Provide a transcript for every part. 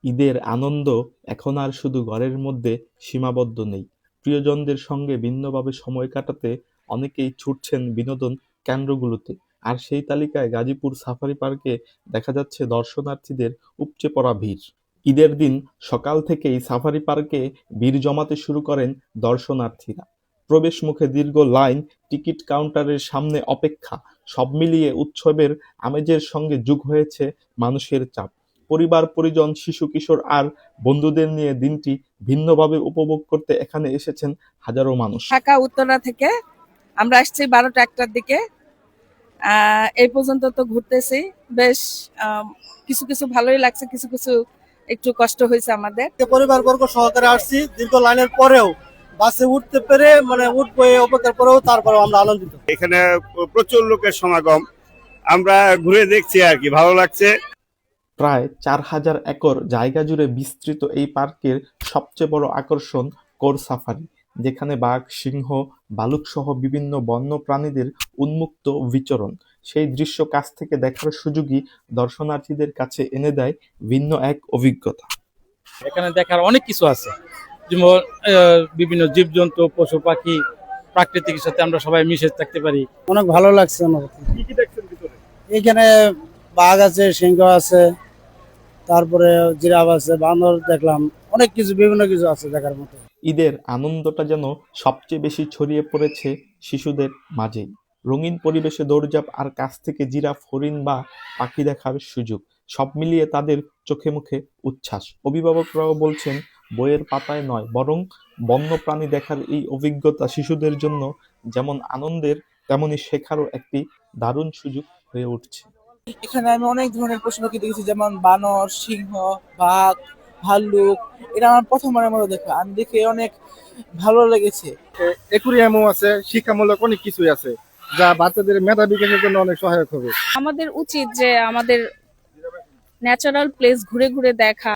ঈদের আনন্দ এখন আর শুধু ঘরের মধ্যে সীমাবদ্ধ নেই। প্রিয়জনদের সঙ্গে ভিন্নভাবে সময় কাটাতে অনেকেই ছুটছেন বিনোদন কেন্দ্রগুলোতে। আর সেই তালিকায় গাজীপুর সাফারি পার্কে দেখা যাচ্ছে দর্শনার্থীদের উপচে পড়া ভিড়। ঈদের দিন সকাল থেকেই সাফারি পার্কে ভিড় জমাতে শুরু করেন দর্শনার্থীরা। প্রবেশ মুখে দীর্ঘ লাইন, টিকিট কাউন্টারের সামনে অপেক্ষা, সব মিলিয়ে উৎসবের আমেজের সঙ্গে যোগ হয়েছে মানুষের চাপ। পরিবার পরিজন, শিশু কিশোর আর বন্ধুদের নিয়ে দিনটি ভিন্নভাবে উপভোগ করতে এখানে এসেছেন হাজারো মানুষ। ঢাকা উত্তরা থেকে আমরা আসছি 12টা 1টার দিকে। এই পর্যন্ত তো ঘুরতেছি, বেশ কিছু কিছু ভালোই লাগছে, কিছু কিছু একটু কষ্ট হয়েছে আমাদের। পরিবার বর্গ সহকারে আসছি, দীর্ঘ লাইনের পরেও বাসে উঠতে পেরে উঠবো এই অপেক্ষার পরেও তারপরেও আমরা আনন্দিত। এখানে প্রচুর লোকের সমাগম, আমরা ঘুরে দেখছি আর কি, ভালো লাগছে। প্রায় 4000 একর জায়গা জুড়ে বিস্তৃত এই পার্কের সবচেয়ে বড় আকর্ষণ কোর সাফারি, যেখানে বাঘ, সিংহ, ভালুক সহ বিভিন্ন বন্য প্রাণীদের উন্মুক্ত বিচরণ। সেই দৃশ্য কাছ থেকে দেখার সুযোগই দর্শনার্থীদের কাছে এনে দেয় ভিন্ন এক অভিজ্ঞতা। এখানে দেখার অনেক কিছু আছে, যেমন বিভিন্ন জীবজন্তু, পশু পাখি, প্রাকৃতিকের সাথে আমরা সবাই মিশে থাকতে পারি। অনেক ভালো লাগছে আমার। এখানে বাঘ আছে, সিংহ আছে, তারপরে জিরাফ আছে, বানর দেখলাম, অনেক কিছু, বিভিন্ন কিছু আছে দেখার মতো। ঈদের আনন্দটা যেন সবচেয়ে বেশি ছড়িয়ে পড়েছে শিশুদের মাঝেই। রঙিন পরিবেশে দৌড়ঝাঁপ আর কাছ থেকে জিরাফ, হরিণ বা পাখি দেখার সুযোগ, সব মিলিয়ে তাদের চোখে মুখে উচ্ছ্বাস। অভিভাবকরাও বলছেন, বইয়ের পাতায় নয়, বরং বন্যপ্রাণী দেখার এই অভিজ্ঞতা শিশুদের জন্য যেমন আনন্দের, তেমনি শেখারও একটি দারুণ সুযোগ হয়ে উঠছে। এখানে আমি অনেক ধরনের পশু পাখি দেখেছি, যেমন বানর, সিংহ, বাঘ, ভাল্লুক। এটা আমার প্রথমবারের মতো দেখা, আমি দেখে অনেক ভালো লেগেছে। অ্যাকুরিয়ামও আছে, শিক্ষামূলক অনেক কিছুই আছে, যা বাচ্চাদের মেধা বিকাশের জন্য অনেক সহায়ক হবে। আমাদের উচিত যে আমাদের ন্যাচারাল প্লেস ঘুরে ঘুরে দেখা।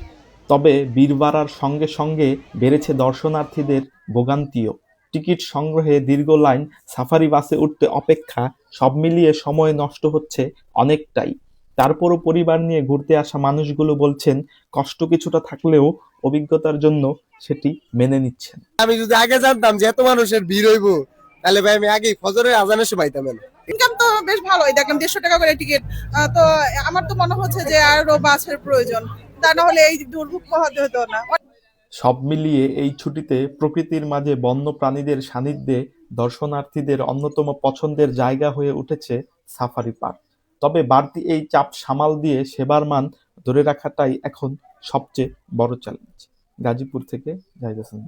তবে ভিড় বাড়ার সঙ্গে সঙ্গে বেড়েছে দর্শনার্থীদের ভোগান্তিও। টিকিট সংগ্রহে দীর্ঘ লাইন, সাফারি বাসে উঠতে অপেক্ষা, সব মিলিয়ে সময় নষ্ট হচ্ছে অনেকটাই। তারপরও পরিবার নিয়ে ঘুরতে আসা মানুষগুলো বলছেন, কষ্ট কিছুটা থাকলেও অভিজ্ঞতার জন্য সেটি মেনে নিচ্ছেন। আমি যদি আগে জানতাম যে এত মানুষের ভিড় হইব, তাহলে ভাই আমি আগে ফজরের আজানের সময় পাইতাম। ইনকাম তো বেশ ভালোই, দেখলাম 150 টাকা করে টিকিট। তো আমার তো মনে হচ্ছে যে আরো বাসের প্রয়োজন, তা না হলে এই দুর্ভোগ পোহাতে হতো না। সব মিলিয়ে এই ছুটিতে প্রকৃতির মাঝে বন্য প্রাণীদের সান্নিধ্যে দর্শনার্থীদের অন্যতম পছন্দের জায়গা হয়ে উঠেছে সাফারি পার্ক। তবে বাড়তি এই চাপ সামাল দিয়ে সেবার মান ধরে রাখাটাই এখন সবচেয়ে বড় চ্যালেঞ্জ। গাজীপুর থেকে জাহিদ হাসান।